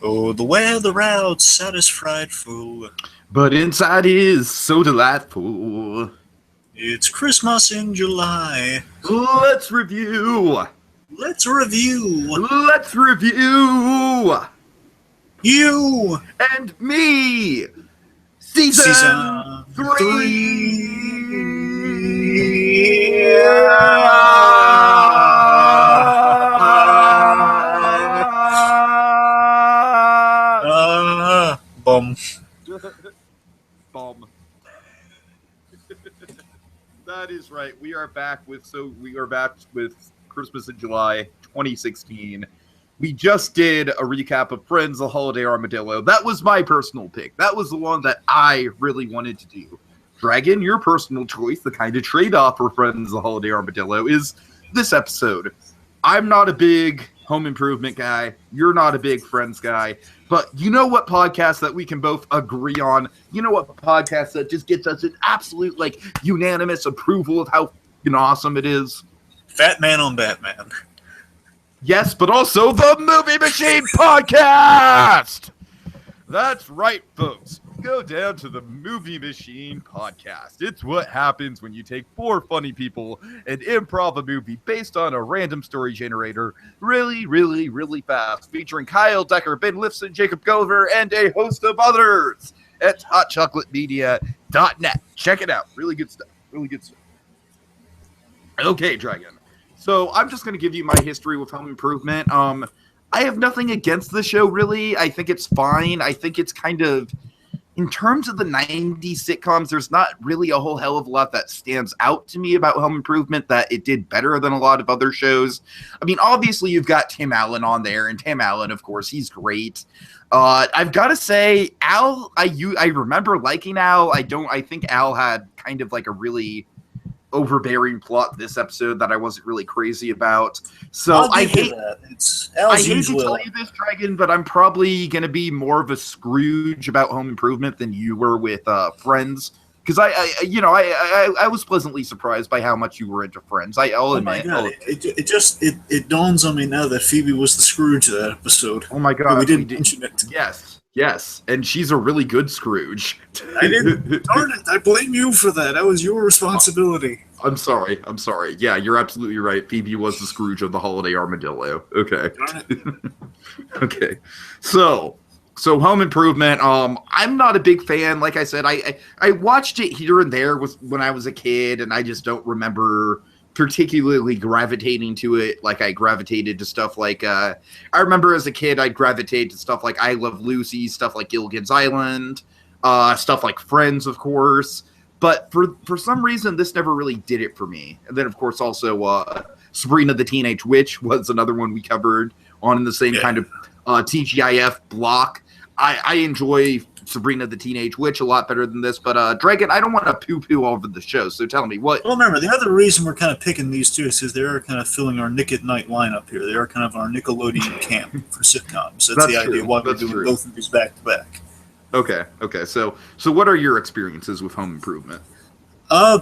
Oh, the weather outside is frightful. But inside is so delightful. It's Christmas in July. Let's review. Let's review. Let's review. You and me. Season 3. Bum. Bum. That is right. We are back with Christmas in July 2016. We just did a recap of Friends, The Holiday Armadillo. That was my personal pick. That was the one that I really wanted to do. Dragon, your personal choice, the kind of trade-off for Friends, The Holiday Armadillo, is this episode. I'm not a big Home Improvement guy. You're not a big Friends guy. But you know what podcast that we can both agree on? You know what podcast that just gets us an absolute, unanimous approval of how awesome it is? Fat Man on Batman. Yes, but also the Movie Machine Podcast! That's right, folks. Go down to the Movie Machine Podcast. It's what happens when you take 4 funny people and improv a movie based on a random story generator really, really, really fast, featuring Kyle Decker, Ben Lifson, Jacob Gulliver, and a host of others at hotchocolatemedia.net. Check it out. Really good stuff. Really good stuff. Okay, Dragon. So I'm just going to give you my history with Home Improvement. I have nothing against the show, really. I think it's fine. I think it's kind of, in terms of the 90s sitcoms, there's not really a whole hell of a lot that stands out to me about Home Improvement that it did better than a lot of other shows. I mean, obviously, you've got Tim Allen on there, and Tim Allen, of course, he's great. I've got to say, Al, I remember liking Al. I think Al had kind of like a really overbearing plot this episode that I wasn't really crazy about. So I hate that. I hate to tell you this, Dragon, but I'm probably going to be more of a Scrooge about Home Improvement than you were with Friends. Because I was pleasantly surprised by how much you were into Friends. I'll admit. My God. It dawns on me now that Phoebe was the Scrooge of that episode. Oh my God, but we didn't mention it. Yes, and she's a really good Scrooge. I didn't. Darn it! I blame you for that. That was your responsibility. I'm sorry. Yeah, you're absolutely right. Phoebe was the Scrooge of the Holiday Armadillo. Okay. Darn it. Okay. So Home Improvement. I'm not a big fan. Like I said, I watched it here and there when I was a kid, and I just don't remember particularly gravitating to it like I gravitated to stuff like I remember as a kid I'd gravitate to stuff like I Love Lucy, stuff like Gilligan's Island, stuff like Friends, of course. But for some reason this never really did it for me. And then of course also Sabrina the Teenage Witch was another one we covered on the same kind of TGIF block. I enjoy Sabrina the Teenage Witch a lot better than this, but Dragon, I don't want to poo-poo all over the show, so tell me what. Well, remember, the other reason we're kind of picking these two is because they are kind of filling our Nick at Night lineup here. They are kind of our Nickelodeon camp for sitcoms. That's the idea why we're doing both of these back to back. Okay. So what are your experiences with Home Improvement?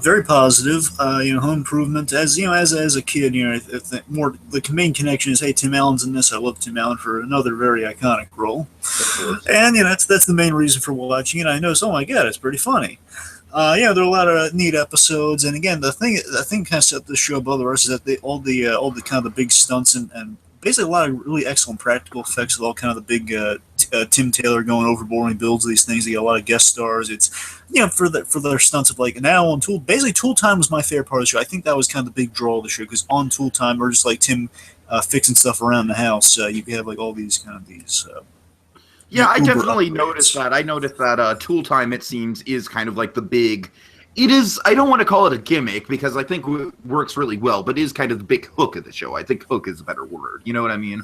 Very positive. Home Improvement. As a kid, I think more the main connection is, hey, Tim Allen's in this. I love Tim Allen for another very iconic role, and that's the main reason for watching it. I know, oh my God, it's pretty funny. There are a lot of neat episodes, and again, the thing kind of set the show above the rest is that all the kind of the big stunts and basically a lot of really excellent practical effects with all kind of the big Tim Taylor going overboard when he builds these things. They got a lot of guest stars. It's for their stunts of like now on Tool. Basically, Tool Time was my favorite part of the show. I think that was kind of the big draw of the show because on Tool Time or just like Tim fixing stuff around the house, you could have like all these kind of these. Yeah, I definitely noticed that. I noticed that Tool Time, it seems, is kind of like the big. It is. I don't want to call it a gimmick because I think it works really well, but it is kind of the big hook of the show. I think hook is a better word. You know what I mean?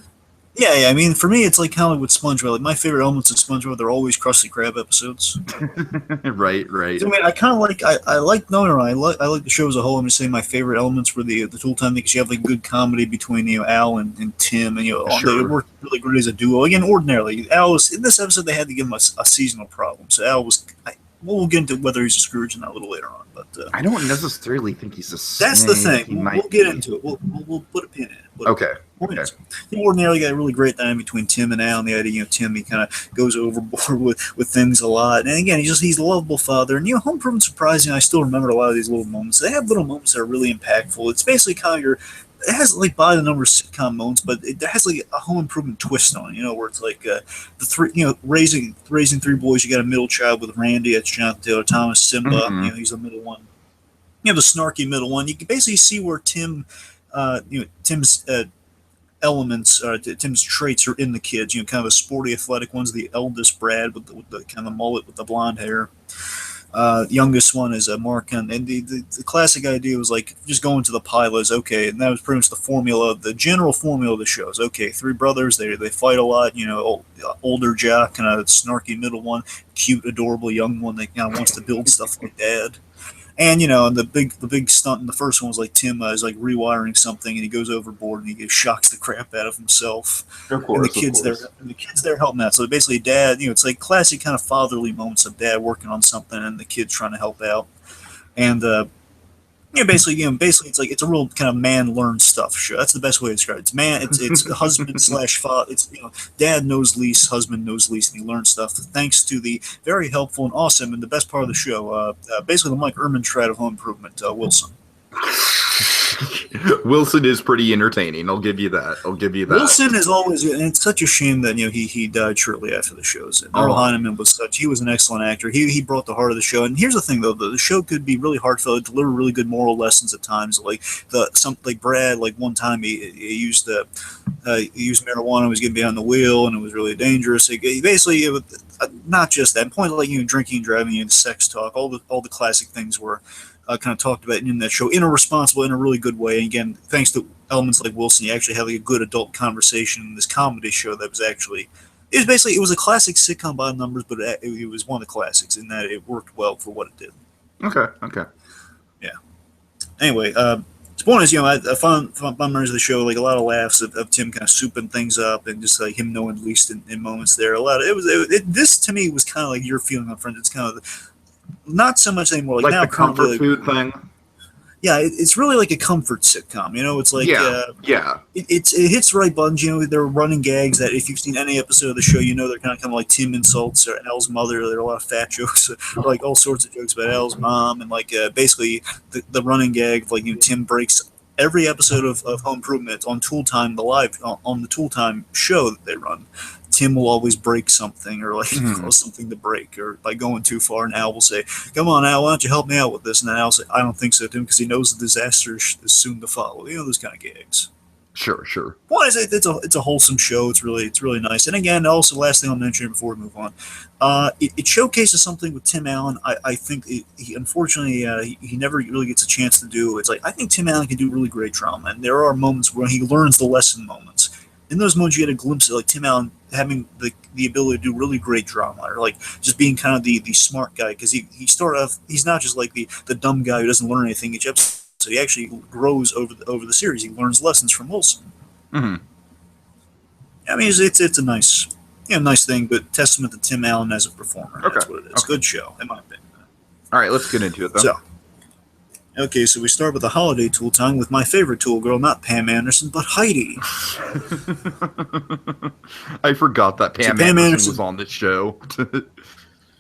Yeah. I mean, for me, it's like kind of like with SpongeBob. Like my favorite elements of SpongeBob, they're always Krusty Krab episodes. Right. So, I mean, I kind of like. I like the show as a whole. I'm just saying my favorite elements were the Tool Time because you have like good comedy between Al and Tim, and they worked really great as a duo. Again, ordinarily, Al was in this episode. They had to give him a seasonal problem, so Al was. we'll get into whether he's a Scrooge or not a little later on. But I don't necessarily think he's a that's the snake. thing. We'll get into it. We'll put a pin in it. Okay. Okay. Ordinarily got a really great dynamic between Tim and Al, and the idea, Tim, he kind of goes overboard with things a lot. And again, he's a lovable father. And, Home Improvement, surprising, I still remember a lot of these little moments. They have little moments that are really impactful. It's basically kind of it has like by the numbers sitcom moments, but it has like a Home Improvement twist on it, where it's like the three, raising three boys. You got a middle child with Randy, that's Jonathan Taylor Thomas, Simba, Mm-hmm. He's the middle one. You have the snarky middle one. You can basically see where Tim's elements, Tim's traits are in the kids. Kind of the sporty, athletic one's the eldest Brad with the kind of mullet with the blonde hair. The youngest one is Mark, and the classic idea was like just going to the pilots, okay, and that was pretty much the general formula of the show. Is okay, three brothers, they fight a lot, older jock, kind of snarky middle one, cute, adorable young one that kind of wants to build stuff like dad. And the big stunt in the first one was like Tim is like rewiring something, and he goes overboard and he shocks the crap out of himself. Of course, and the kids there helping out. So basically, dad, it's like classic kind of fatherly moments of dad working on something and the kids trying to help out. And basically, it's like it's a real kind of man learns stuff show. That's the best way to describe it. It's husband slash father. It's dad knows least, husband knows least, and he learns stuff thanks to the very helpful and awesome and the best part of the show. Basically, the Mike Ehrmantraut of Home Improvement, Wilson. Wilson is pretty entertaining. I'll give you that. Wilson is always, and it's such a shame that he died shortly after the shows. And Earl Heineman he was an excellent actor. He brought the heart of the show. And here's the thing though, the show could be really heartfelt, deliver really good moral lessons at times. Like Brad, like one time he used marijuana, was getting behind the wheel, and it was really dangerous. Basically, not just that point, like drinking, driving, sex talk, all the classic things were kind of talked about in that show in a responsible, in a really good way. And again, thanks to elements like Wilson, you actually have like a good adult conversation in this comedy show that was actually, it was a classic sitcom by numbers, but it was one of the classics in that it worked well for what it did. Okay. Yeah. Anyway, the point is, I found memories of the show, like a lot of laughs of Tim kind of souping things up, and just like him knowing least in moments there. A lot of this to me was kind of like your feeling on Friends. It's kind of not so much anymore. Like now, the comfort food thing. Yeah, it's really like a comfort sitcom. It's like it hits the right buttons. There are running gags that if you've seen any episode of the show, they're kind of like Tim insults or Elle's mother. There are a lot of fat jokes, like all sorts of jokes about Elle's mom, and like basically the running gag of like Tim breaks every episode of Home Improvement on Tool Time, on the Tool Time show that they run. Tim will always break something or cause something to break, or by going too far, and Al will say, "Come on, Al, why don't you help me out with this?" And then Al will say, "I don't think so, Tim," because he knows the disaster is soon to follow. Those kind of gags. Sure. Well, it's a wholesome show. It's really nice. And again, also last thing I'll mention before we move on, it showcases something with Tim Allen. I think he unfortunately he never really gets a chance to do. It's like I think Tim Allen can do really great drama, and there are moments where he learns the lesson moments. In those moments, you get a glimpse of like Tim Allen having the ability to do really great drama, or like just being kind of the smart guy, because he started off, he's not just like the dumb guy who doesn't learn anything each episode. So he actually grows over the series. He learns lessons from Wilson. Mm-hmm. I mean, it's a nice thing, but testament to Tim Allen as a performer. That's what it is. Good show, in my opinion. All right, let's get into it though. So we start with the holiday tool time with my favorite tool girl, not Pam Anderson, but Heidi. I forgot that Pam Anderson was on this show.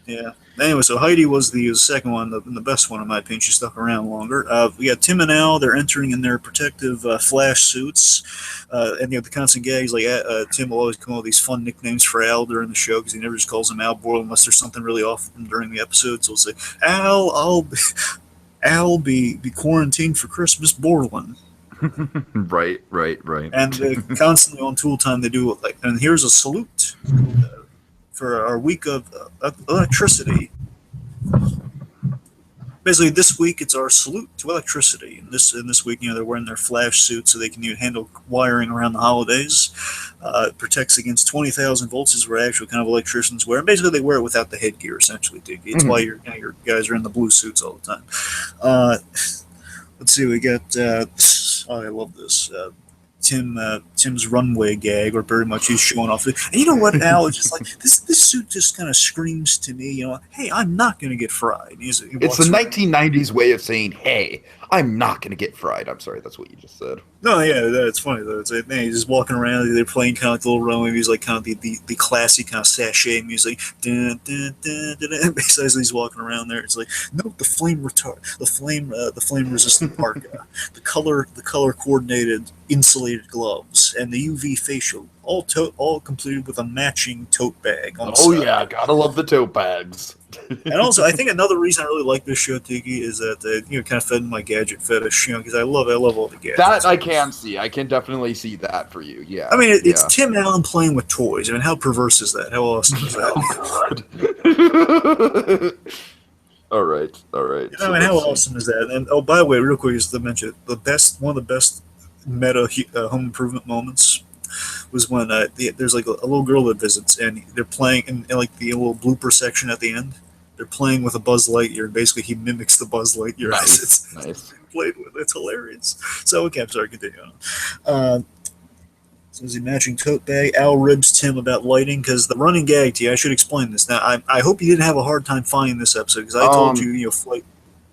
Yeah. Anyway, so Heidi was the second one, the best one in my opinion. She stuck around longer. We got Tim and Al. They're entering in their protective flash suits, and the constant gags like Tim will always come up with these fun nicknames for Al during the show because he never just calls him Al Borland unless there's something really off with him during the episode. So he'll say, I'll be quarantined for Christmas, Borland. Right. And constantly on Tool Time they do it and here's a salute for our week of electricity. Basically, this week it's our salute to electricity. And this week, they're wearing their flash suits so they can handle wiring around the holidays. It protects against 20,000 volts is what actual kind of electricians wear. And basically, they wear it without the headgear. Essentially, it's why your guys are in the blue suits all the time. Let's see, we got. I love this. Tim's runway gag, where pretty much he's showing off. And you know what, Al? It's just like this suit just kind of screams to me, hey, I'm not going to get fried. He It's walks the around. 1990s way of saying, hey, I'm not going to get fried. I'm sorry, that's what you just said. No, yeah, that's funny though. It's man, he's just walking around. They're playing kind of like the little Roman music, like kind of the classy kind of sachet music. Dun, dun, dun, dun, dun. As he's walking around there, it's like, note the flame the flame resistant parka, the color coordinated insulated gloves, and the UV facial, all completed with a matching tote bag. On the Oh side. yeah, gotta love the tote bags. And also, I think another reason I really like this show, Tiki, is that kind of fed my gadget fetish, because I love all the gadgets. That I can see. I can definitely see that for you. Yeah. I mean, it's yeah. Tim Allen playing with toys. I mean, how perverse is that? How awesome is that? All right. I mean, how awesome is that? And by the way, real quick, just to mention, one of the best meta home improvement moments was when there's like a little girl that visits, and they're playing in like the little blooper section at the end. They're playing with a Buzz Lightyear, and basically he mimics the Buzz Lightyear. Nice. Played with. It's hilarious. So okay, I'm sorry, continue on. So is he matching tote bag? Al ribs Tim about lighting because the running gag to you. I should explain this. Now, I hope you didn't have a hard time finding this episode because I told you, flight.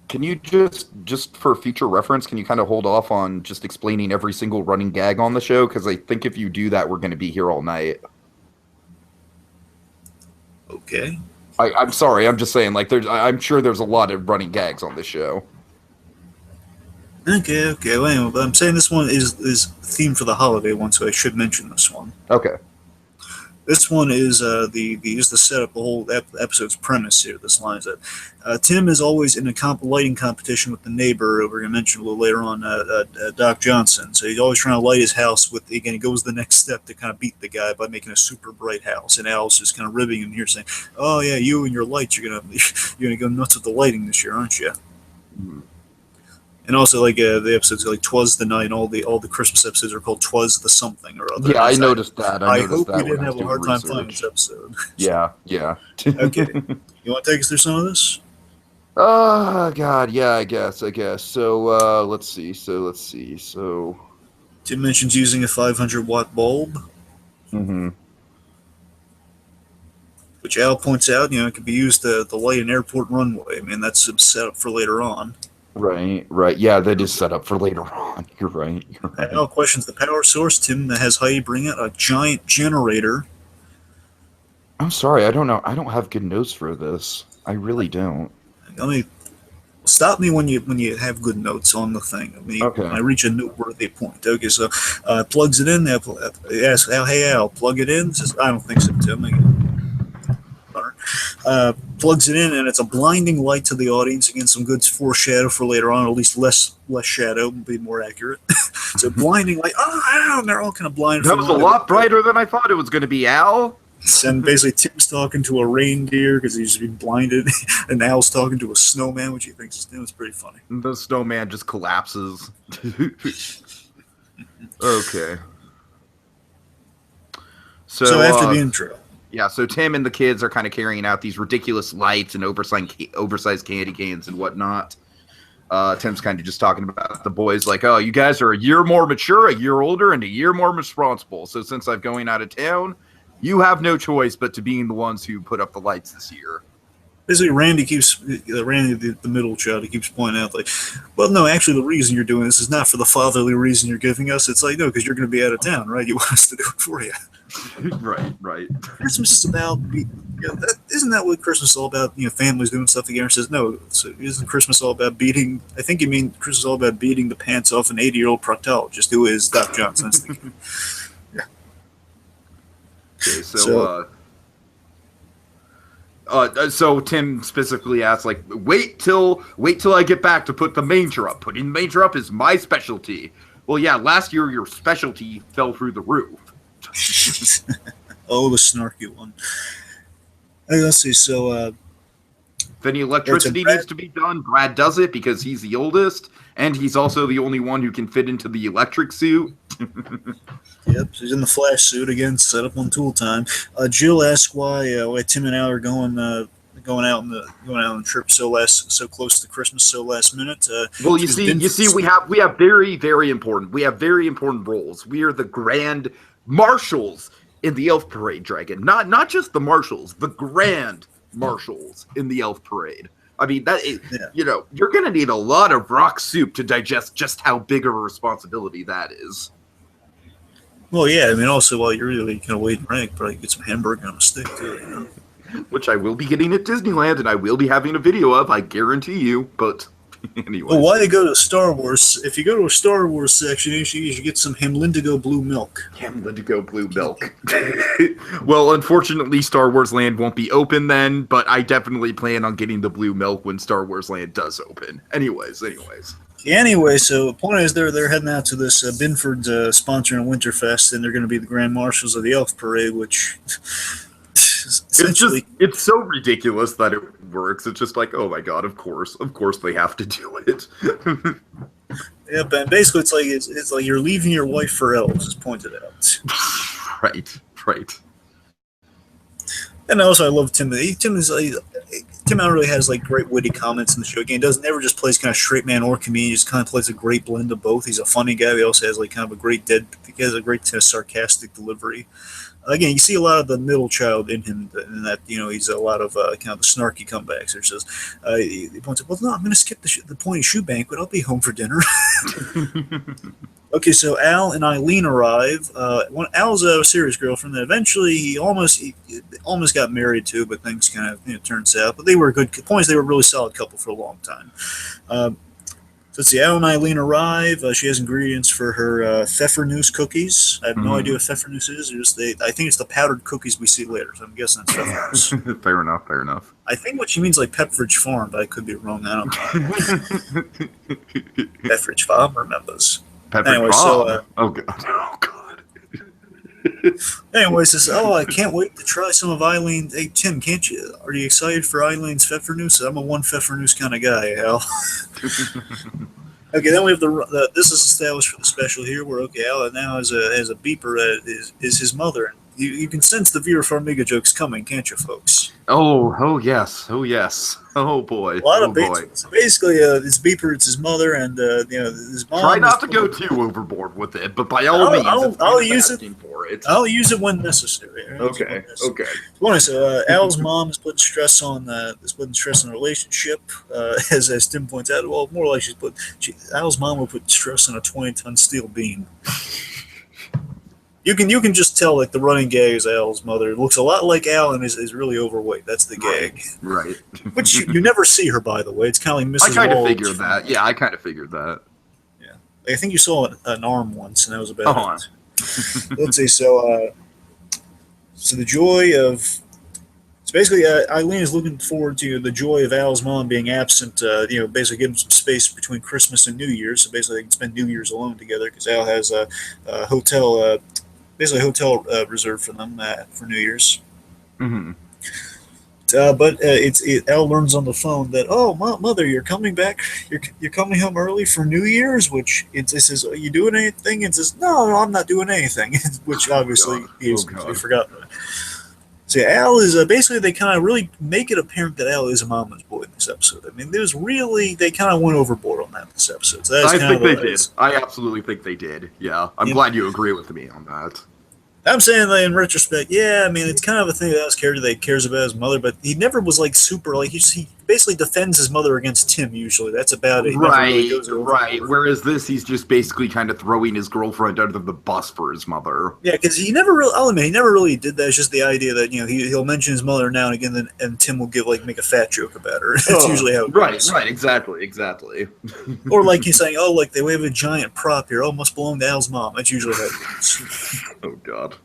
Can you just for future reference, can you kind of hold off on just explaining every single running gag on the show? Because I think if you do that, we're going to be here all night. Okay. I'm sorry. I'm just saying, like, I'm sure there's a lot of running gags on this show. Okay. Well, anyway, but I'm saying this one is themed for the holiday one, so I should mention this one. Okay. This one is the setup, the whole episode's premise here. This line is that Tim is always in a lighting competition with the neighbor. We're going to mention a little later on, Doc Johnson. So he's always trying to light his house with. Again, he goes the next step to kind of beat the guy by making a super bright house. And Al's just kind of ribbing him here, saying, "Oh yeah, you and your lights, you're gonna go nuts with the lighting this year, aren't you?" Mm-hmm. And also, like the episodes like "Twas the Night," all the Christmas episodes are called "Twas the Something" or other. Yeah, I noticed that. I hope we didn't have a hard time finding this episode. Yeah. Okay, you want to take us through some of this? Oh God, yeah, I guess. So let's see. So Tim mentions using a 500-watt bulb. Mm-hmm. Which Al points out, it can be used to light an airport runway. I mean, that's set up for later on. Right. Yeah, that is set up for later on. You're right. Al questions the power source. Tim has Heidi bring out a giant generator. I'm sorry, I don't know. I don't have good notes for this. I really don't. I mean, stop me when you have good notes on the thing. I mean, okay. When I reach a noteworthy point. Okay, so plugs it in. Asks Al, "Hey Al, plug it in." Says, "I don't think so, Tim." Plugs it in, and it's a blinding light to the audience. Again, some good foreshadow for later on, or at least less shadow would be more accurate. So blinding light. And they're all kind of blind. That was a lot brighter than I thought it was going to be, Al. And basically, Tim's talking to a reindeer because he's been blinded, and Al's talking to a snowman, which he thinks is new. It's pretty funny. The snowman just collapses. Okay. So after the intro. Yeah, so Tim and the kids are kind of carrying out these ridiculous lights and oversized candy canes and whatnot. Tim's kind of just talking about the boys like, oh, you guys are a year more mature, a year older, and a year more responsible. So since I'm going out of town, you have no choice but to being the ones who put up the lights this year. Basically, Randy, the middle child, he keeps pointing out, like, well, no, actually, the reason you're doing this is not for the fatherly reason you're giving us. It's like, no, because you're going to be out of town, right? You want us to do it for you. Right. Christmas is about, isn't that what Christmas is all about? Families doing stuff together. Says, no, so isn't Christmas all about beating? I think you mean Christmas is all about beating the pants off an 80-year-old proctologist who is Doc Johnson. Yeah. Okay, so Tim specifically asks, like, wait till I get back to put the manger up. Putting the manger up is my specialty. Well, yeah, last year your specialty fell through the roof. Oh, the snarky one. Let's see. So, if any electricity needs to be done, Brad does it because he's the oldest, and he's also the only one who can fit into the electric suit. Yep, he's in the Flash suit again, set up on tool time. Jill asks why Tim and Al are going out on the trip so close to Christmas so last minute. Well, you see, we have very, very important roles. We are the grand marshals in the Elf Parade, Dragon. Not just the marshals, the grand marshals in the Elf Parade. I mean, you're going to need a lot of rock soup to digest just how big of a responsibility that is. Well, yeah, I mean, also, while you're really kind of waiting rank, probably get some hamburger on a stick, too, you know? Which I will be getting at Disneyland, and I will be having a video of, I guarantee you, but anyway. Well, why go to Star Wars? If you go to a Star Wars section, you should get some Hamlindigo blue milk. Hamlindigo blue milk. Well, unfortunately, Star Wars Land won't be open then, but I definitely plan on getting the blue milk when Star Wars Land does open. Anyways. Anyway, so the point is they're heading out to this Binford sponsoring Winterfest, and they're going to be the Grand Marshals of the Elf Parade, which essentially... It's so ridiculous that it works. It's just like, oh my god, of course they have to do it. Yeah, but basically it's like you're leaving your wife for elves, as pointed out. Right. And also, I love Tim. Tim Allen really has like great witty comments in the show. Again, he never just plays kind of straight man or comedian. He just kind of plays a great blend of both. He's a funny guy. He also has like kind of a great he has a great sarcastic delivery. Again, you see a lot of the middle child in him, in that, you know, he's a lot of kind of the snarky comebacks. Or says, he points out, well, no, I'm going to skip the point shoe banquet. I'll be home for dinner. Okay, so Al and Eileen arrive. Al's a serious girlfriend that eventually he almost got married to, but things kind of turned south. But they were good. Points, they were a really solid couple for a long time. So let's see, Al and Eileen arrive. She has ingredients for her pfeffernuss cookies. I have no idea what pfeffernuss is. I think it's the powdered cookies we see later, so I'm guessing it's pfeffernuss. Fair enough. I think what she means like Pepperidge Farm, but I could be wrong. I don't know. Pepperidge Farm remembers. Anyway, so oh god. Anyway, says, I can't wait to try some of Eileen's. Hey, Tim, are you excited for Eileen's pfeffernuss? I'm a one pfeffernuss kind of guy, Al. Okay, then we have this is established for the special here, where Al now has a beeper that is his mother. You can sense the Vera Farmiga jokes coming, can't you, folks? Oh yes. Oh boy. A lot of boy. So basically, his beeper, it's his mother, and his mom. Try not to go too overboard with it, but by all means, I'll use it for it. I'll use it when necessary. Okay. So Al's mom is putting stress on the relationship, as Tim points out. Well, more like Al's mom will put stress on a 20-ton steel beam. You can just tell, like, the running gag is Al's mother. It looks a lot like Al and is really overweight. That's the gag. Right. Which you never see her, by the way. It's kind of like Mrs. I kind of Wald figured that. Yeah, I kind of figured that. Yeah. I think you saw an arm once, and that was about it. Let's see. So the joy of... So basically, Eileen is looking forward to the joy of Al's mom being absent, basically giving some space between Christmas and New Year's. So basically, they can spend New Year's alone together, because Al has a hotel... basically a hotel reserved for them for New Year's. Mm-hmm. But Al learns on the phone that, mother, you're coming back. You're coming home early for New Year's. Which it says, are you doing anything? And says, no, I'm not doing anything. Which obviously he forgot. So Al is basically, they kind of really make it apparent that Al is a mama's boy in this episode. I mean, they kind of went overboard on that in this episode. So I think they did. I absolutely think they did. Yeah, I'm glad you agree with me on that. I'm saying that in retrospect, yeah, I mean, it's kind of a thing that Al's character that he cares about his mother, but he never was like super, like, he basically defends his mother against Tim usually. That's about it. Right. Whereas this, he's just basically kind of throwing his girlfriend under the bus for his mother. Yeah, because he never really did that. It's just the idea that, he'll mention his mother now and again, and Tim will make a fat joke about her. That's usually how it goes. Right, exactly. Or like he's saying, like, we have a giant prop here. Must belong to Al's mom. That's usually how it goes. Oh, God.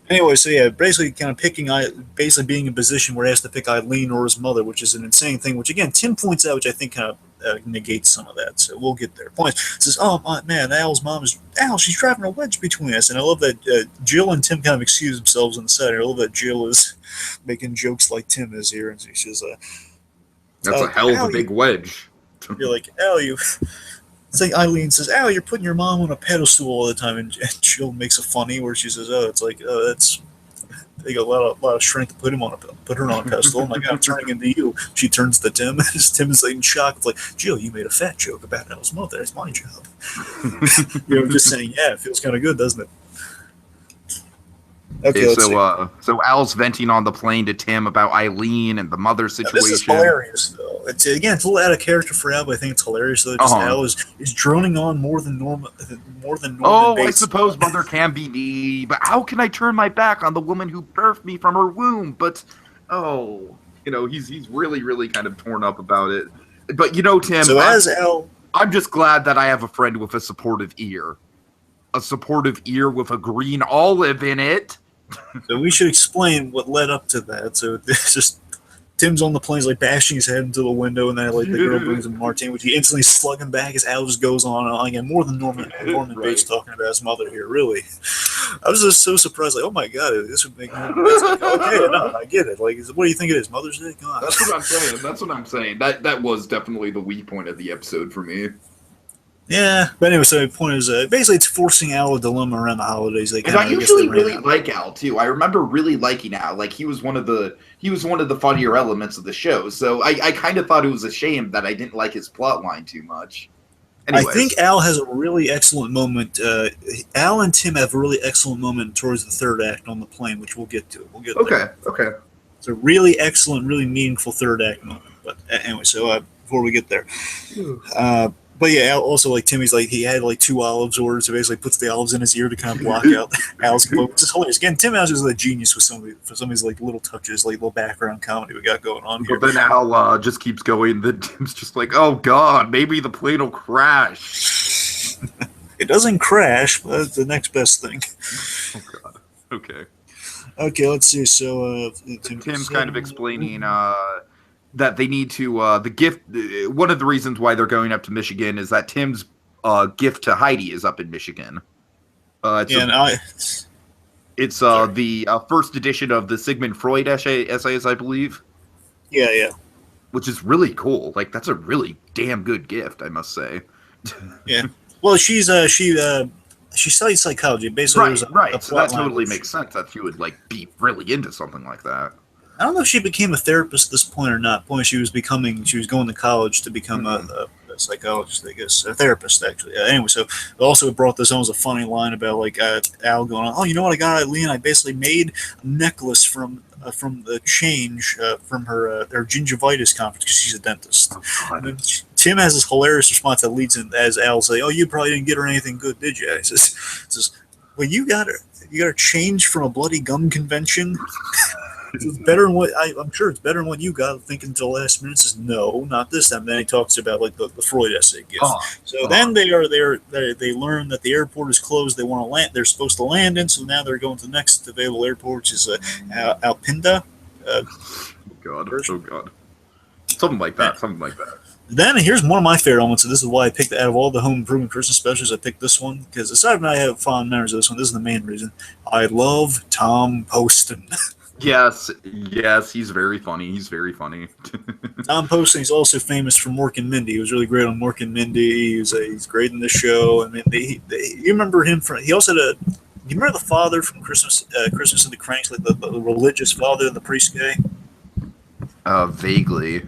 Anyway, so yeah, basically kind of basically being in a position where he has to pick Eileen or his mother, which is an insane thing, which again, Tim points out, which I think kind of negates some of that, so we'll get there. Point says, man, Al's mom she's driving a wedge between us, and I love that Jill and Tim kind of excuse themselves on the side here. I love that Jill is making jokes like Tim is here, and she says, that's a hell of a big wedge. You're like, Al, it's like Eileen says, Al, you're putting your mom on a pedestal all the time, and Jill makes a funny where she says, that's they got a lot of strength to put her on a pedestal. Oh my God, I'm turning into you. She turns to Tim, and Tim is like in shock. It's like, Jill, you made a fat joke about Al's mother. It's my job. Just saying, yeah, it feels kind of good, doesn't it? Okay, let's see. So Al's venting on the plane to Tim about Eileen and the mother Now, this is situation. hilarious, though. It's a little out of character for Al, but I think it's hilarious. Though, just Al is droning on more than normal. Oh, I suppose mother can be me, but how can I turn my back on the woman who birthed me from her womb? But he's really, really kind of torn up about it. But Tim, so as Al, I'm just glad that I have a friend with a supportive ear with a green olive in it. So we should explain what led up to that. So it's just Tim's on the plane, he's like bashing his head into the window, and then like the girl brings him a martini, which he instantly slug him back as Al just goes on and on again. More than Norman Bates talking about his mother here. Really, I was just so surprised. Like, oh my god, this would make Norman Bates like, okay, no, I get it. Like, what do you think it is? Mother's Day? Come on. That's what I'm saying. That was definitely the weak point of the episode for me. Yeah, but anyway, so the point is, basically, it's forcing Al a dilemma around the holidays. And I usually really like Al too. I remember really liking Al. Like he was one of the funnier elements of the show. So I kind of thought it was a shame that I didn't like his plot line too much. Anyways. I think Al has a really excellent moment. Al and Tim have a really excellent moment towards the third act on the plane, which we'll get to. Okay. It's a really excellent, really meaningful third act moment. But anyway, so before we get there. But yeah, Al also, like, Timmy's like, he had like 2 olives ordered, so basically puts the olives in his ear to kind of block out Al's quote. It's hilarious. Again, Tim Al's is a genius with some of these like little touches, like little background comedy we got going on here. But then Al just keeps going. Then Tim's just like, oh god, maybe the plane will crash. It doesn't crash, but that's the next best thing. Oh god. Okay. Okay, let's see. So Tim's kind of explaining that they need to the gift. One of the reasons why they're going up to Michigan is that Tim's gift to Heidi is up in Michigan. It's the first edition of the Sigmund Freud essays, I believe. Yeah. Which is really cool. Like, that's a really damn good gift, I must say. Yeah. Well, she studied psychology. Basically, right. So that totally makes sense that she would like be really into something like that. I don't know if she became a therapist at this point or not. She was going to college to become a psychologist, I guess, a therapist, actually. Anyway, so also it brought this on as a funny line about like Al going on, oh, you know what I got Eileen? I basically made a necklace from the change from her gingivitis conference because she's a dentist. Oh, and then Tim has this hilarious response that leads in as Al say, oh, you probably didn't get her anything good, did you? He says, well, you got her change from a bloody gum convention. It's better than what I'm sure it's better than what you got. Thinking until the last minute, says no, not this time. Then he talks about like the Freud essay gift. Then they learn that the airport is closed. They want to land. They're supposed to land in. So now they're going to the next available airport, which is Alpinda. Oh god. Something like that. Then here's one of my favorite elements, and this is why I picked out of all the home improvement Christmas specials. I picked this one because aside from I have fond memories of this one, this is the main reason. I love Tom Poston. Yes, he's very funny. Tom Poston is also famous for Mork and Mindy. He was really great on Mork and Mindy. He's great in the show. I mean, you remember him from? He also had you remember the father from Christmas of the Cranks, like the religious father and the priest guy? Vaguely.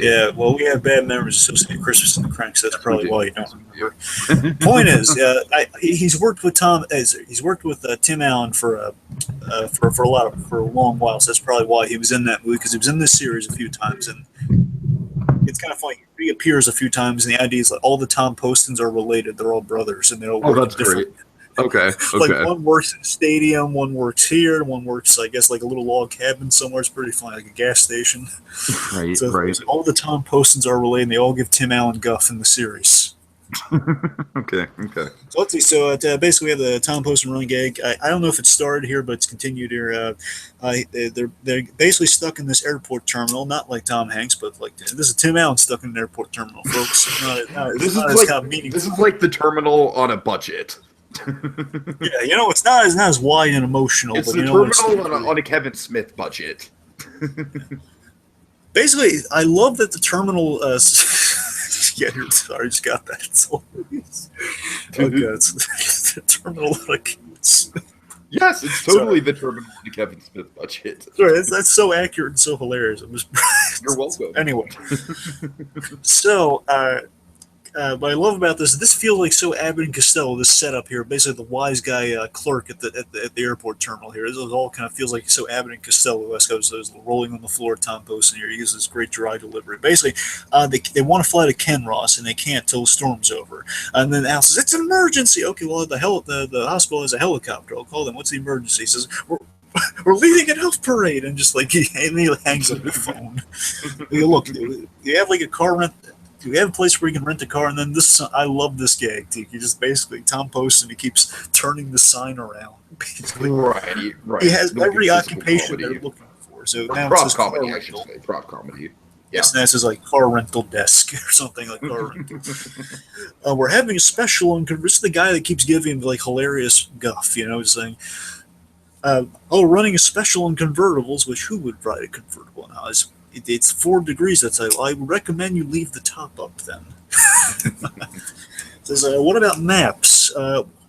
Yeah, well, we have bad memories associated with Christmas and the Cranks. That's probably why you don't remember. Point is, he's worked with Tim Allen for a long while. So that's probably why he was in that movie because he was in this series a few times, and it's kind of funny. He reappears a few times, and the idea is that all the Tom Postons are related. They're all brothers, and they all work different. Great. Okay. Like one works in a stadium, one works here, one works, I guess, like a little log cabin somewhere. It's pretty funny, like a gas station. Right. So all the Tom Postons are related, and they all give Tim Allen guff in the series. Okay. So let's see. So basically, we have the Tom Poston running gag. I don't know if it started here, but it's continued here. They're basically stuck in this airport terminal, not like Tom Hanks, but like this is Tim Allen stuck in an airport terminal, folks. This is like the terminal on a budget. Yeah, it's not as wide and emotional. It's but, the terminal on a Kevin Smith budget. Basically, I love that the terminal. Sorry, I just got that. It's the terminal. Yes, it's totally the terminal on a Kevin Smith budget. Sorry, that's so accurate and so hilarious. You're welcome. Anyway, so what I love about this feels like so Abbott and Costello. This setup here, basically the wise guy clerk at the airport terminal here. This all kind of feels like so Abbott and Costello. West Coast, those rolling on the floor. Tom Poston here. He uses this great dry delivery. Basically, they want to fly to Ken Ross and they can't till the storm's over. And then Al says it's an emergency. Okay, well the hospital has a helicopter. I'll call them. What's the emergency? He says we're leading an elf parade, and just like he hangs up the phone. Look, do you have like a car rent? Do you have a place where you can rent a car? And then this, I love this gag, Tiki. Just basically Tom Poston, he keeps turning the sign around. Basically. Right. He has Like every occupation comedy. they're looking for. So now Prop it's comedy, I should say. Prop comedy. Yeah. Yes, and this is like car rental desk or something like car rental. We're having a special, and this is the guy that keeps giving like hilarious guff, saying, running a special on convertibles, which who would ride a convertible now? It's 4 degrees. That's I recommend you leave the top up then. Says, what about maps?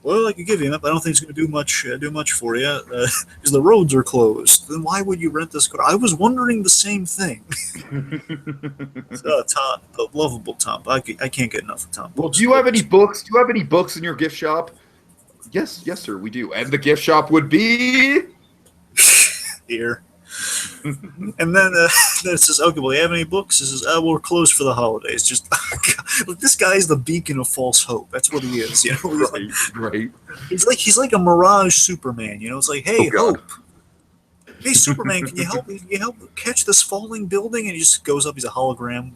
Well, I could give you a map. I don't think it's going to do much for you because the roads are closed. Then why would you rent this car? I was wondering the same thing. Tom, the lovable Tom. I can't get enough of Tom. Well, do you have any books? Do you have any books in your gift shop? Yes, sir, we do. And the gift shop would be here. And then it says, okay, well, you have any books? It says, we're closed for the holidays. Just look, this guy's the beacon of false hope. That's what he is. Right. He's like a mirage Superman. It's like, hey, hope. Hey, Superman, can you help me? Can you help catch this falling building? And he just goes up. He's a hologram.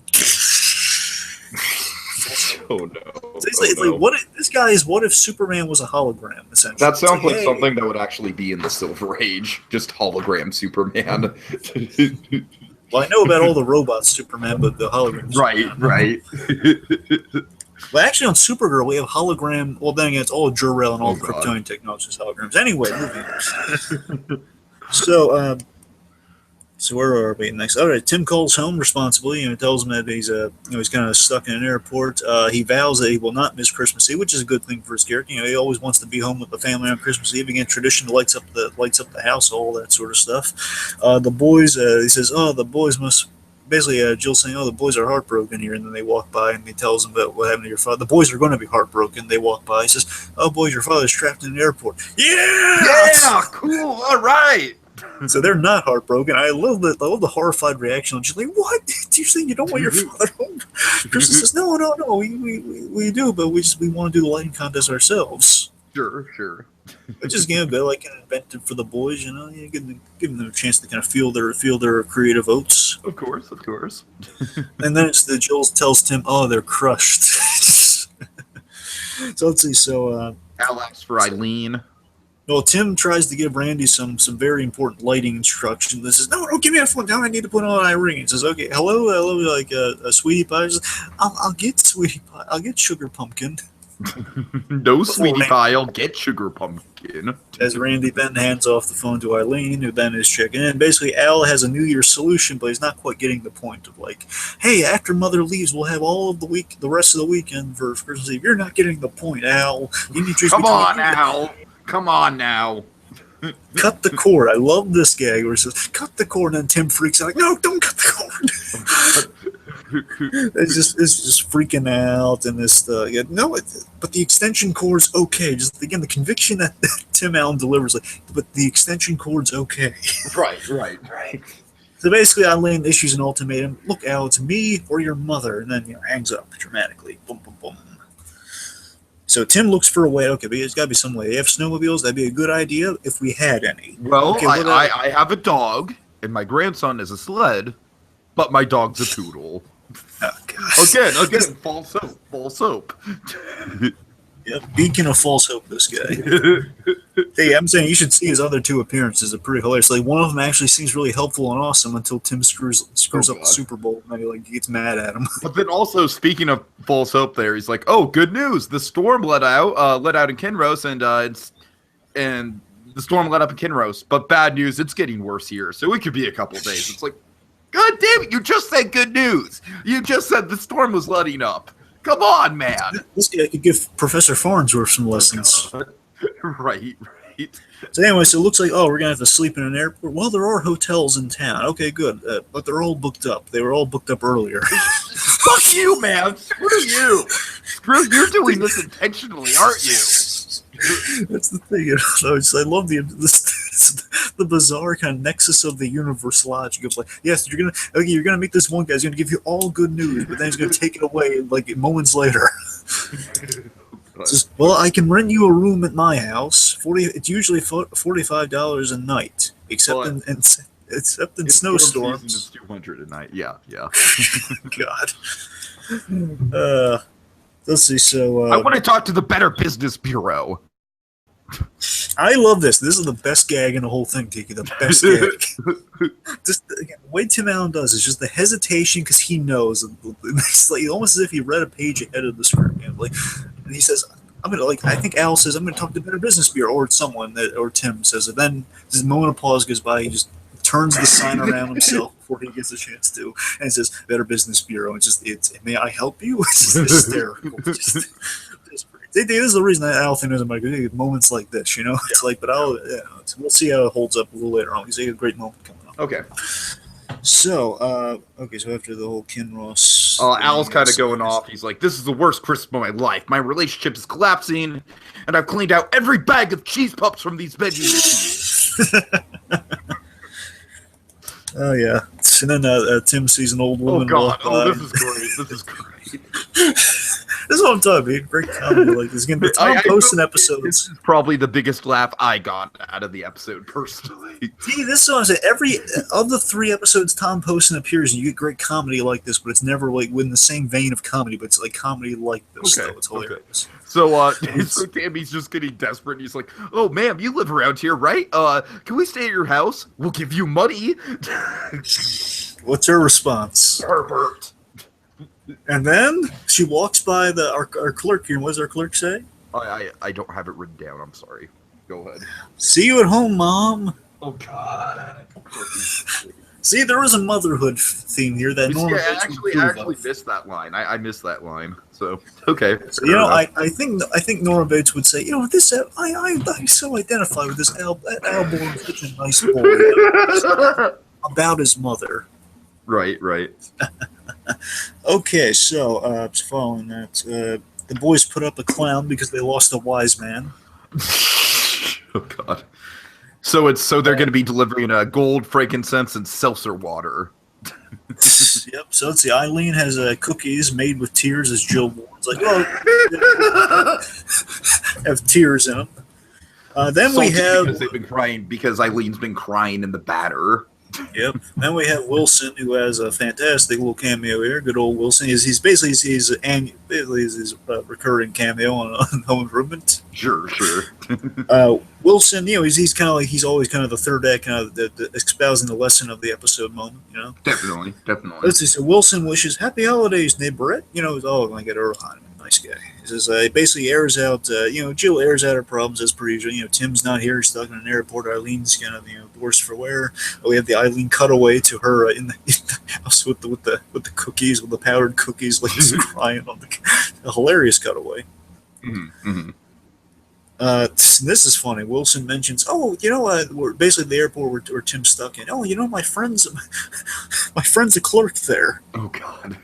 Oh no! It's like what if Superman was a hologram? Essentially, that sounds like something that would actually be in the Silver Age. Just hologram Superman. Well, I know about all the robots Superman, but the hologram. Right. Well, actually, on Supergirl we have hologram. Well, then again, it's all Jor-El and all Kryptonian technology is holograms. Anyway, moving on. So where are we next? All right, Tim calls home responsibly. Tells him that he's he's kind of stuck in an airport. He vows that he will not miss Christmas Eve, which is a good thing for his character. He always wants to be home with the family on Christmas Eve. Again, tradition lights up the house, all that sort of stuff. The boys, he says, the boys must. Basically, Jill's saying, the boys are heartbroken here, and then they walk by, and he tells them about what happened to your father. The boys are going to be heartbroken. They walk by. He says, boys, your father's trapped in an airport. Yeah, cool, all right. So they're not heartbroken. I love the horrified reaction. She's like, "What? Do you think you don't want your father home?" Kristen says, "No. We do, but we want to do the lighting contest ourselves." Sure. Which is they're like invented for the boys, giving them a chance to kind of feel their creative oats. Of course. And then Jill tells Tim, they're crushed. So let's see. So Al asks for Eileen. Well, Tim tries to give Randy some very important lighting instructions. This says, no, give me that phone. Now I need to put on an ring. He says, okay, hello, like a sweetie pie. Says, I'll get sweetie pie. I'll get sugar pumpkin. No, sweetie pie. I'll get sugar pumpkin. As Randy then hands off the phone to Eileen, who then is checking in. Basically, Al has a New Year's solution, but he's not quite getting the point of like, hey, after Mother leaves, we'll have all of the rest of the weekend for Christmas Eve. You're not getting the point, Al. You need to Come on, Al. Come on now. Cut the cord. I love this gag where he says, cut the cord, and then Tim freaks out like, no, don't cut the cord. it's just freaking out and this but the extension cord's okay. Just again the conviction that Tim Allen delivers, like, but the extension cord's okay. Right. So basically Eileen issues an ultimatum. Look, Al, it's me or your mother, and then hangs up dramatically. Boom, boom, boom. So Tim looks for a way. Okay, but there's got to be some way. They have snowmobiles. That'd be a good idea if we had any. Well, okay, I have a dog, and my grandson is a sled, but my dog's a poodle. Oh, Again, false hope. Yeah, beacon of false hope, this guy. Hey, I'm saying you should see his other 2 appearances. They're pretty hilarious. Like, one of them actually seems really helpful and awesome until Tim screws up the Super Bowl, and then he gets mad at him. But then also, speaking of false hope there, he's like, oh, good news. The storm let out in Kinross, and the storm let up in Kinross. But bad news, it's getting worse here. So it could be a couple days. It's like, God damn it, you just said good news. You just said the storm was letting up. Come on, man. This guy could give Professor Farnsworth some lessons. Right. So anyway, so it looks like, we're going to have to sleep in an airport. Well, there are hotels in town. Okay, good. But they're all booked up. They were all booked up earlier. Fuck you, man. Screw you. Drew, you're doing this intentionally, aren't you? That's the thing. I love the bizarre kind of nexus of the universe logic of like, yes, you're gonna meet this one guy. He's gonna give you all good news, but then he's gonna take it away like moments later. Just, well, I can rent you a room at my house. It's usually $45 a night, except in snowstorms. It's 200 a night. Yeah. God. Let's see. So I want to talk to the Better Business Bureau. I love this. This is the best gag in the whole thing, Tiki. The best gag. Just again, the way Tim Allen does is just the hesitation because he knows. It's like almost as if he read a page ahead of the script. You know, like, and he says, "I'm gonna like." I think Al says, "I'm gonna talk to the Better Business Bureau," or someone that, or Tim says it. Then this moment of pause goes by. He just turns the sign around himself before he gets a chance to, and it says "Better Business Bureau." It's may I help you? It's just hysterical. This is the reason that Al thinks about moments like this, you know. It's like, but we'll see how it holds up a little later on. He's a great moment coming up. Okay. So, so after the whole Kinross, Al's kind of going off. He's like, "This is the worst Christmas of my life. My relationship is collapsing, and I've cleaned out every bag of cheese pups from these vending machines." Oh yeah, and then Tim sees an old woman. Oh god! Oh, this is great. This is great. This is what I'm talking about. Great comedy. Like there's gonna be Tom posting episodes. This is probably the biggest laugh I got out of the episode personally. See, this is what I'm saying. Every of the 3 episodes Tom Poston appears, and you get great comedy like this, but it's never like within the same vein of comedy. But it's like comedy like this. Okay. Though. It's hilarious. Okay. So Tammy's just getting desperate. And he's like, "Oh, ma'am, you live around here, right? Can we stay at your house? We'll give you money." What's her response? Herbert. And then she walks by our clerk here. What does our clerk say? I don't have it written down. I'm sorry. Go ahead. See you at home, Mom. Oh God. See, there was a motherhood theme here that normally. Yeah, I actually missed that line. I missed that line. So okay. So, I think Nora Bates would say, this I so identify with this Al Born, such a nice boy about his mother. Right. Okay, so following that, the boys put up a clown because they lost a wise man. Oh God! So they're going to be delivering gold, frankincense, and seltzer water. Yep. So let's see. Eileen has cookies made with tears, as Jill warns. Like, have tears in them. Then Salty we have because they've been crying because Eileen's been crying in the batter. Yep. Then we have Wilson, who has a fantastic little cameo here. Good old Wilson. He's his recurring cameo on Home Improvement. Sure. Wilson, he's kind of like he's always kind of the third act, kind of the espousing the lesson of the episode moment. Definitely. Let's see. So Wilson wishes happy holidays, neighborette. I get Erhan. Nice guy. He says he basically airs out, Jill airs out her problems as per usual. Tim's not here; he's stuck in an airport. Eileen's kind of worse for wear. We have the Eileen cutaway to her in the house with the cookies, with the powdered cookies, like she's crying on the hilarious cutaway. Mm-hmm. This is funny. Wilson mentions, we're basically the airport where Tim's stuck in. My friend's a clerk there. Oh God.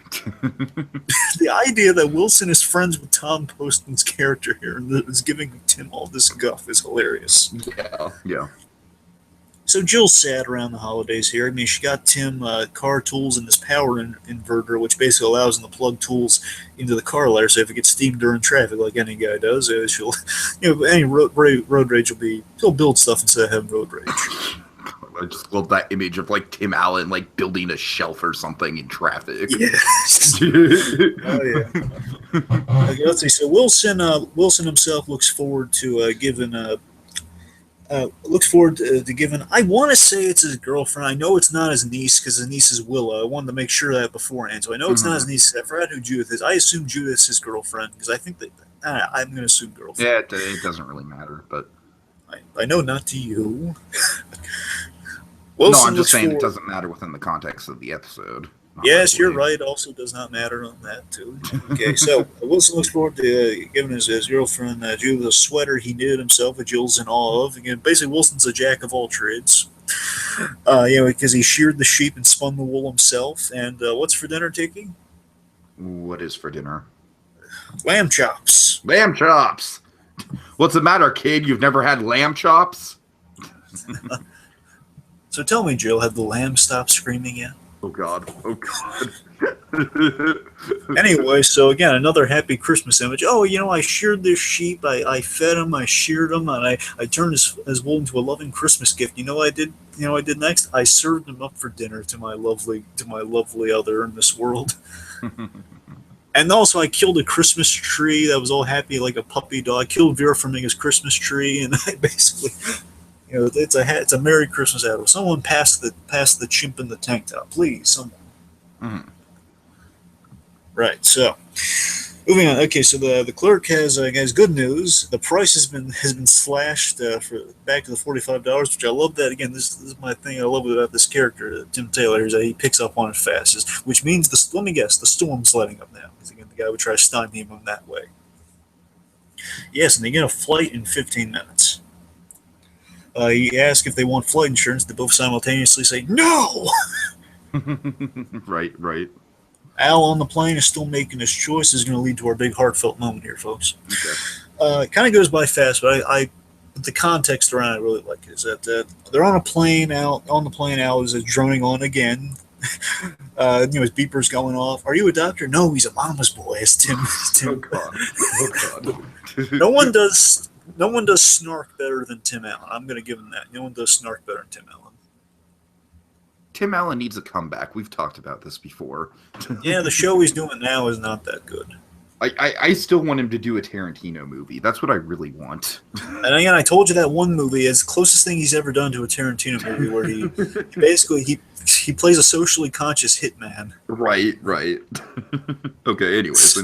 The idea that Wilson is friends with Tom Poston's character here and is giving Tim all this guff is hilarious. Yeah. So Jill's sad around the holidays here. I mean, she got Tim car tools and this power inverter, which basically allows him to plug tools into the car later. So if it gets steamed during traffic, like any guy does, she'll, any road rage he'll build stuff instead of having road rage. I just love that image of like Tim Allen like building a shelf or something in traffic. Yes. Oh yeah. Okay, let's see. So Wilson himself looks forward to giving. I want to say it's his girlfriend. I know it's not his niece because his niece is Willow. I wanted to make sure of that beforehand. So I know it's not his niece. I forgot who Judith is. I assume Judith's his girlfriend because I think that I'm going to assume girlfriend. Yeah, it doesn't really matter, but I know not to you. No, I'm just saying it doesn't matter within the context of the episode. Yes, you're right. Also does not matter on that, too. Okay, so Wilson looks forward to giving his girlfriend Judith a sweater he knitted himself, that Jill's in awe of. Again, basically, Wilson's a jack of all trades. Because he sheared the sheep and spun the wool himself. And what's for dinner, Tiki? What is for dinner? Lamb chops. Lamb chops. What's the matter, kid? You've never had lamb chops? So tell me, Jill, have the lamb stopped screaming yet? Oh God. Oh God. Anyway, so again, another happy Christmas image. Oh, I sheared this sheep. I fed him. I sheared him, and I turned his wool into a loving Christmas gift. You know what I did? You know what I did next? I served him up for dinner to my lovely other in this world. And also, I killed a Christmas tree that was all happy like a puppy dog. I killed Vera Farmiga's Christmas tree, and I basically, it's a Merry Christmas out. Someone pass the chimp in the tank top, please. Someone. Mhm. Right. So, moving on. Okay. So the clerk has good news. The price has been slashed for back to the $45, which I love. That again. This is my thing. I love about this character, Tim Taylor, is that he picks up on it fast. Which means let me guess, the storm's letting up now. Because again, the guy would try to stymie him that way. Yes, and they get a flight in 15 minutes. He asks if they want flight insurance. They both simultaneously say no. Right. Al on the plane is still making his choice. This is going to lead to our big heartfelt moment here, folks. Okay. It kind of goes by fast, but the context around it I really like is that they're on a plane. Out on the plane, Al is droning on again. His beeper's going off. Are you a doctor? No, he's a mama's boy. It's Tim. Oh God. Oh God. No one does snark better than Tim Allen. I'm going to give him that. No one does snark better than Tim Allen. Tim Allen needs a comeback. We've talked about this before. Yeah, the show he's doing now is not that good. I still want him to do a Tarantino movie. That's what I really want. And again, I told you that one movie is the closest thing he's ever done to a Tarantino movie, where he basically he plays a socially conscious hitman. Right. Okay. Anyways.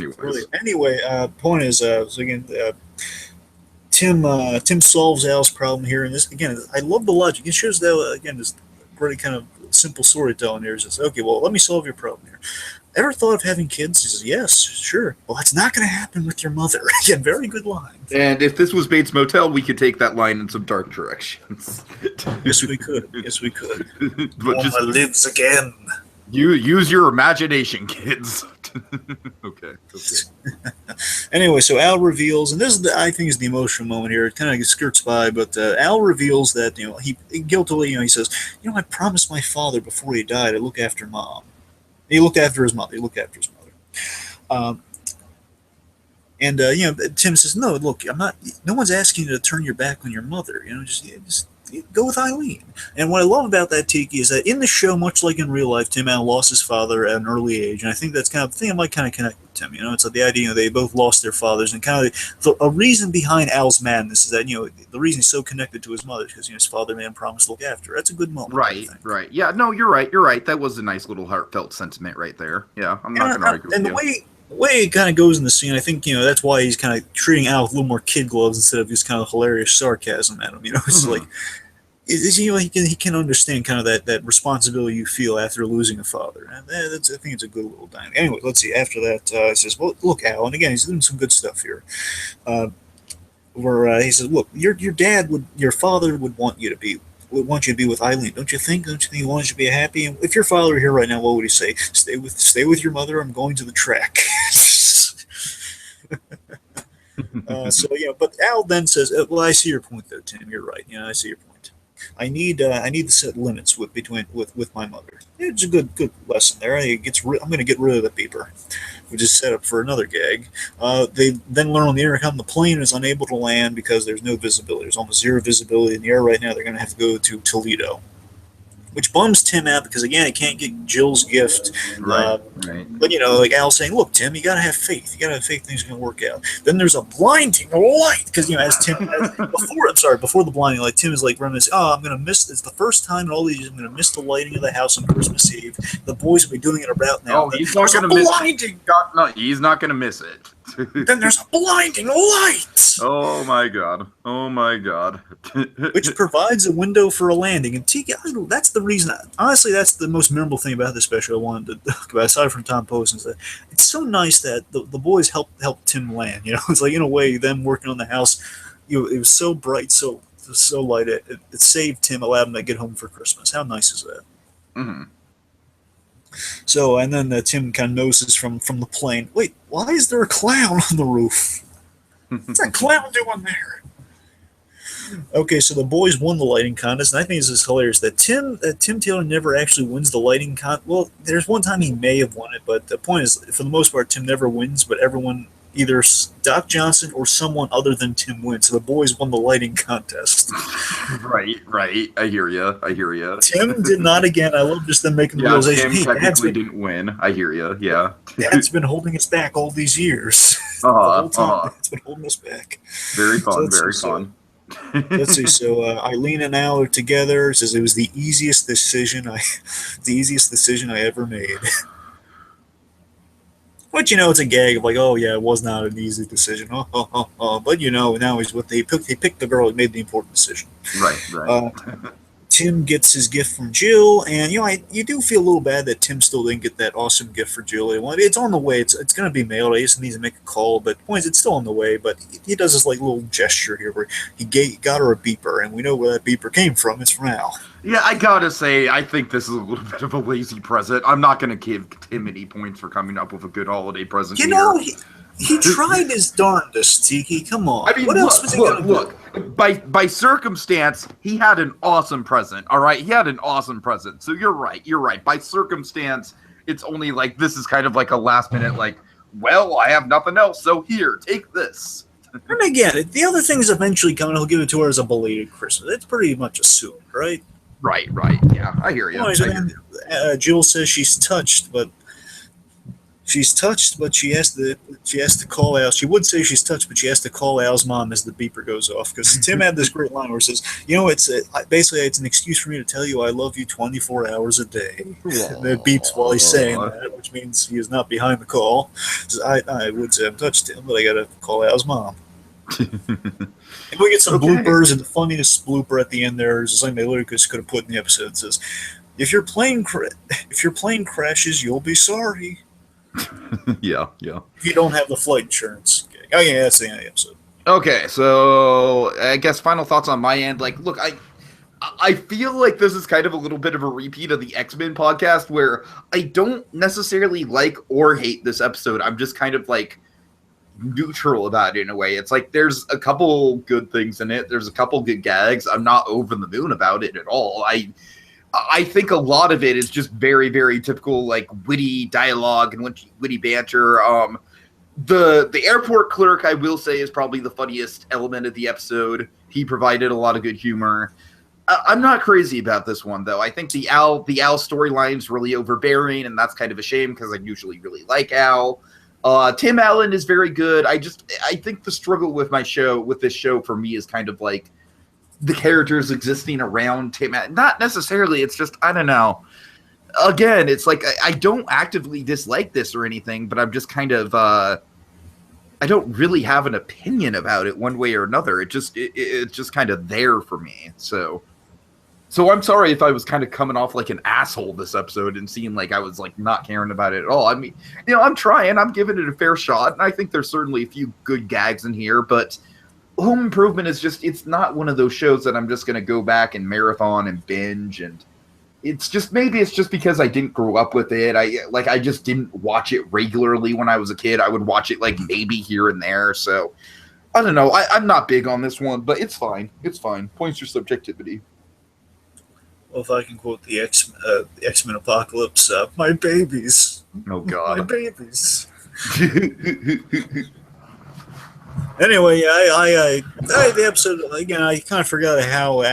Anyway, point is, so again, Tim solves Al's problem here, and this again, I love the logic. It shows that again, this pretty kind of simple storytelling here. It says, okay, well, let me solve your problem here. Ever thought of having kids? He says, yes, sure. Well, that's not going to happen with your mother. Again, very good line. And if this was Bates Motel, we could take that line in some dark directions. Yes, we could. But just lives again. You use your imagination, kids. Okay. Anyway, so Al reveals, and this is I think is the emotional moment here. It kind of skirts by, but Al reveals that he guiltily he says, I promised my father before he died to look after Mom. He looked after his mother. And Tim says, no, look, I'm not. No one's asking you to turn your back on your mother. Just go with Eileen. And what I love about that, Tiki, is that in the show, much like in real life, Tim Allen lost his father at an early age, and I think that's kind of the thing I might kind of connect with Tim. It's like the idea they both lost their fathers, and kind of a reason behind Al's madness is that the reason he's so connected to his mother is because his father man promised to look after her. That's a good moment. Right. Yeah. No, you're right. That was a nice little heartfelt sentiment right there. Yeah, I'm not going to argue with you. And the way it kind of goes in the scene, I think that's why he's kind of treating Al with a little more kid gloves instead of just kind of hilarious sarcasm at him. It's like he can understand kind of that responsibility you feel after losing a father, and I think it's a good little dynamic. Anyway, let's see. After that, he says, "Well, look, Al," and again, he's doing some good stuff here. Where he says, "Look, your father would want you to be with Eileen, don't you think? Don't you think he wants you to be happy? And if your father were here right now, what would he say? Stay with your mother. I'm going to the track." But Al then says, "Well, I see your point, though, Tim. You're right. I see your point. I need to set limits with my mother." It's a good lesson there. I'm going to get rid of the beeper, which is set up for another gag. They then learn on the intercom the plane is unable to land because there's no visibility. There's almost zero visibility in the air right now. They're going to have to go to Toledo, which bums Tim out because again, he can't get Jill's gift. Right. But like Al saying, "Look, Tim, you gotta have faith. You gotta have faith things are gonna work out." Then there's a blinding light because before the blinding light, Tim is like reminiscing, "Oh, I'm gonna miss. It's the first time in all these years I'm gonna miss the lighting of the house on Christmas Eve. The boys will be doing it about now." Oh, he's not gonna miss it. No, he's not gonna miss it. Then there's a blinding light. Oh my god. Which provides a window for a landing. And Tiki, that's the reason. Honestly, that's the most memorable thing about this special I wanted to talk about, aside from Tom Post, is that it's so nice that the boys helped Tim land. It's like in a way them working on the house. It was so bright, so light. It saved Tim, allowed him to get home for Christmas. How nice is that? Mm-hmm. So, and then Tim kind of notices from the plane, wait, why is there a clown on the roof? What's that clown doing there? Okay, so the boys won the lighting contest, and I think this is hilarious that Tim Taylor never actually wins the lighting contest. Well, there's one time he may have won it, but the point is, for the most part, Tim never wins, but everyone, either Doc Johnson or someone other than Tim wins. So the boys won the lighting contest. Right. I hear you. Tim did not again. I love just them making the Yeah, realization. Tim Hey, technically didn't win. I hear you. Yeah. Dad's been holding us back all these years. The whole time, Dad's been holding us back. Very fun. So Very fun. Let's see. So Eileen and Al are together. Says it was the easiest decision I ever made. But it's a gag of like, oh yeah, it was not an easy decision. But now he's what they picked the girl who made the important decision. Right. Tim gets his gift from Jill, and you do feel a little bad that Tim still didn't get that awesome gift for Jill. It's on the way. It's going to be mailed. I just need to make a call, but the point is, it's still on the way. But he does this like little gesture here where he got her a beeper, and we know where that beeper came from. It's from Al. Yeah, I gotta say, I think this is a little bit of a lazy present. I'm not gonna give Tim any points for coming up with a good holiday present. He tried his darndest, Tiki. Come on. I mean, what else was he going to do? Look. By circumstance, he had an awesome present. All right, he had an awesome present. So you're right. By circumstance, it's only like this is kind of like a last minute, like, well, I have nothing else, so here, take this. And again, the other thing's eventually coming. He'll give it to her as a belated Christmas. It's pretty much assumed, right? Right. Yeah, I hear you. Jill says she's touched, but she has to call Al. She would say she's touched, but she has to call Al's mom as the beeper goes off. Because Tim had this great line where he says, it's an excuse for me to tell you I love you 24 hours a day. And it beeps while he's saying that, which means he is not behind the call. Says, I would say I'm touched him, but I got to call Al's mom. And we get some bloopers, and the funniest blooper at the end there is something they literally could have put in the episode. It says, if your plane crashes, you'll be sorry. Yeah. If you don't have the flight insurance. Okay. Oh yeah, that's the end of the episode. Okay, so I guess final thoughts on my end. Like, look, I feel like this is kind of a little bit of a repeat of the X-Men podcast where I don't necessarily like or hate this episode. I'm just kind of like neutral about it in a way. It's like there's a couple good things in it. There's a couple good gags. I'm not over the moon about it at all. I think a lot of it is just very, very typical, like, witty dialogue and witty banter. The airport clerk, I will say, is probably the funniest element of the episode. He provided a lot of good humor. I'm not crazy about this one, though. I think the Al storyline's really overbearing, and that's kind of a shame because I usually really like Al. Tim Allen is very good. I think the struggle with this show for me is kind of like the characters existing around Tim. Not necessarily. It's just, I don't know. Again, it's like I don't actively dislike this or anything, but I'm just kind of I don't really have an opinion about it one way or another. It's just kind of there for me. So I'm sorry if I was kind of coming off like an asshole this episode and seeing like I was like not caring about it at all. I mean, I'm trying. I'm giving it a fair shot, and I think there's certainly a few good gags in here, but Home Improvement is just, it's not one of those shows that I'm just going to go back and marathon and binge. And maybe it's just because I didn't grow up with it. I just didn't watch it regularly when I was a kid. I would watch it like maybe here and there. So I don't know. I'm not big on this one, but it's fine. It's fine. Points your subjectivity. Well, if I can quote the X-Men Apocalypse, my babies. Oh, God. My babies. Anyway, the episode, again, I kind of forgot how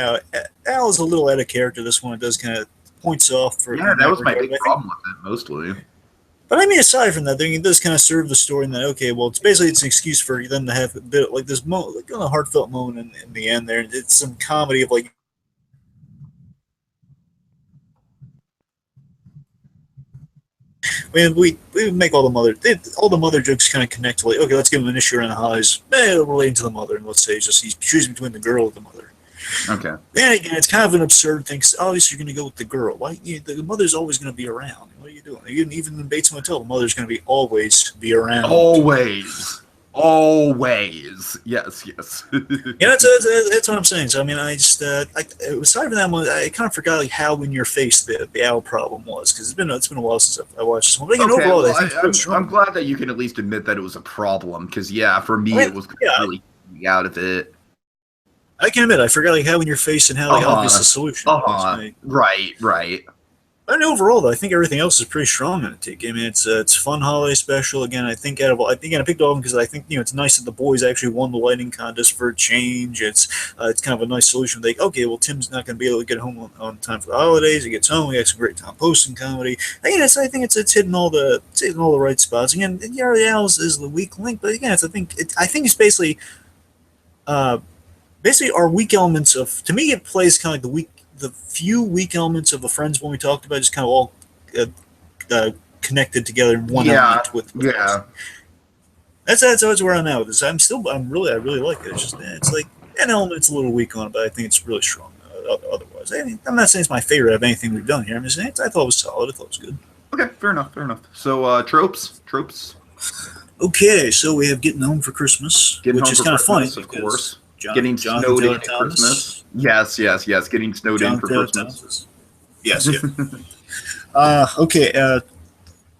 Al is a little out of character. This one, it does kind of points off. Yeah, that was my big problem with it, mostly. But I mean, aside from that, it does kind of serve the story in that, okay, well, it's an excuse for them to have a bit like this like a heartfelt moment in the end there. It's some comedy of like, man, we make all the mother jokes kind of connect to like, okay, let's give him an issue around the holidays. It'll relate to the mother, and let's say he's choosing between the girl or the mother. Okay. And again, it's kind of an absurd thing. Obviously, you're going to go with the girl. Why? The mother's always going to be around. What are you doing? Even in Bates Motel, the mother's going to always be around. Always. Always. Yes. That's what I'm saying. So I mean, I just aside from that one, I kind of forgot like how in your face the owl problem was, because it's been a while since I watched this one. But again, Okay, overall, well, I think it's I'm strong. glad that you can at least admit that it was a problem, because yeah, for I me mean, it was yeah, really out of it. I can admit I forgot like how in your face and how like obvious the solution was. Right. I mean, overall, though, I think everything else is pretty strong in it. Tiki. I mean, it's fun holiday special. Again, I think I picked all of them because I think it's nice that the boys actually won the lighting contest for a change. It's kind of a nice solution. Like, okay, well, Tim's not going to be able to get home on time for the holidays. He gets home, he has some great Tom Poston comedy. Again, I think it's hitting all the right spots. Again, Yari Owls is the weak link, but again, I think it's uh, basically our weak elements of. To me, it plays kind of like the few weak elements of the Friends when we talked about, just kind of all uh, connected together in one element with yeah. that's always where I'm at with this. I really like it. It's like an element's a little weak on it, but I think it's really strong. Otherwise, I mean, I'm not saying it's my favorite of anything we've done here. I'm just saying I thought it was solid. I thought it was good. Okay, fair enough. So tropes. Okay, so we have Getting Home for Christmas, which is kind of funny, of course. Getting snowed in at Christmas. Yes. Getting snowed in for Christmas. Yes. Okay.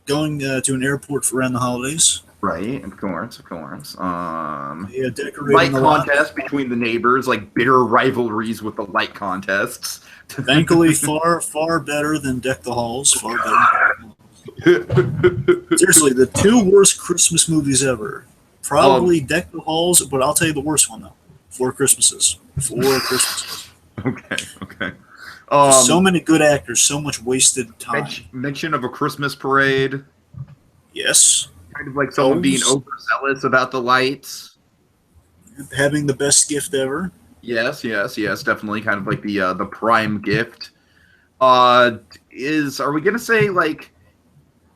Going to an airport around the holidays. Right, of course. Yeah, decorating light contest between the neighbors, like bitter rivalries with the light contests. Thankfully, far better than Deck the Halls. Far better. Seriously, the two worst Christmas movies ever. Probably Deck the Halls, but I'll tell you the worst one though. Four Christmases. Okay. So many good actors, so much wasted time. Mention of a Christmas parade. Yes. Kind of like someone being overzealous about the lights. Having the best gift ever. Yes. Definitely kind of like the prime gift. Are we gonna say like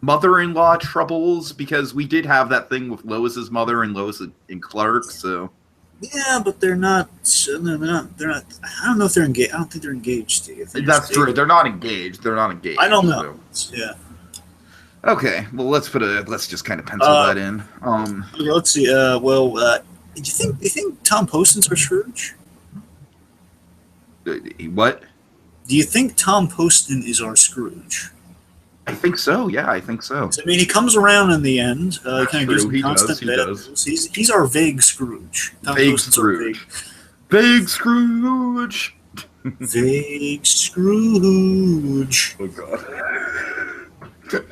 mother-in-law troubles? Because we did have that thing with Lois's mother and Lois and Clark, so. Yeah, but they're not. They're not. I don't know if they're engaged. I don't think they're engaged. That's true. They're not engaged. I don't know. So. Yeah. Okay. Well, let's just kind of pencil that in. Let's see. Do you think Tom Poston's our Scrooge? What? Do you think Tom Poston is our Scrooge? I think so. Yeah, I think so. I mean, he comes around in the end. He kind of gives him constant he does. He's our vague Scrooge. Vague Scrooge. Vague Scrooge. Vague Scrooge. Oh God.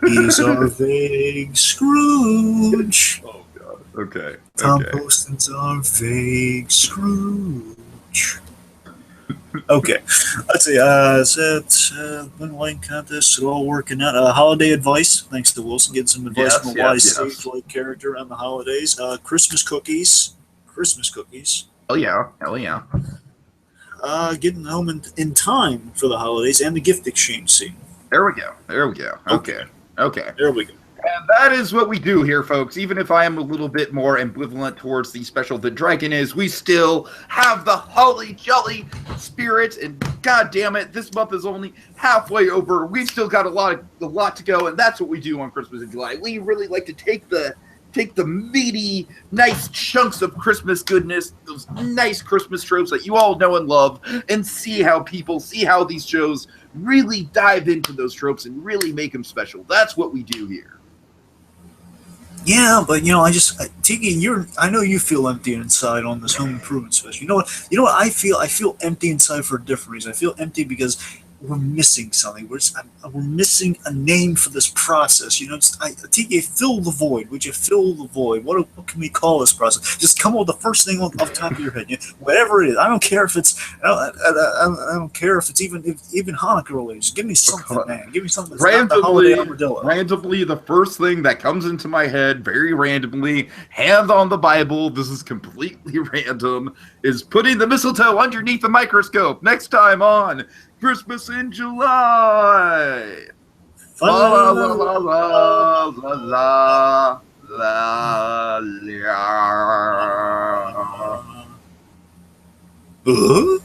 He's our vague Scrooge. Oh God. Okay. Tom Poston's our vague Scrooge. Okay, let's see. Win light contest, it all working out. Holiday advice, thanks to Wilson, getting some advice from a wise sage-like character on the holidays. Christmas cookies. Oh yeah, hell yeah. Getting home in time for the holidays and the gift exchange scene. There we go. Okay. There we go. And that is what we do here, folks. Even if I am a little bit more ambivalent towards the special The Dragon is, we still have the holly jolly spirit. And god damn it, this month is only halfway over. We've still got a lot to go, and that's what we do on Christmas in July. We really like to take the meaty, nice chunks of Christmas goodness, those nice Christmas tropes that you all know and love, and see how these shows really dive into those tropes and really make them special. That's what we do here. Yeah, but Tiki, I know you feel empty inside on this home improvement special. You know what I feel? I feel empty inside for a different reason. I feel empty because we're missing something. We're missing a name for this process. Tiki, fill the void. Would you fill the void? What can we call this process? Just come up with the first thing off the top of your head. Whatever it is. I don't care if it's. I don't care if it's even Hanukkah related. Just give me something, man. Give me something. Randomly, the first thing that comes into my head, very randomly, hand on the Bible. This is completely random. Is putting the mistletoe underneath the microscope. Next time on Christmas in July. La la la la la la la la.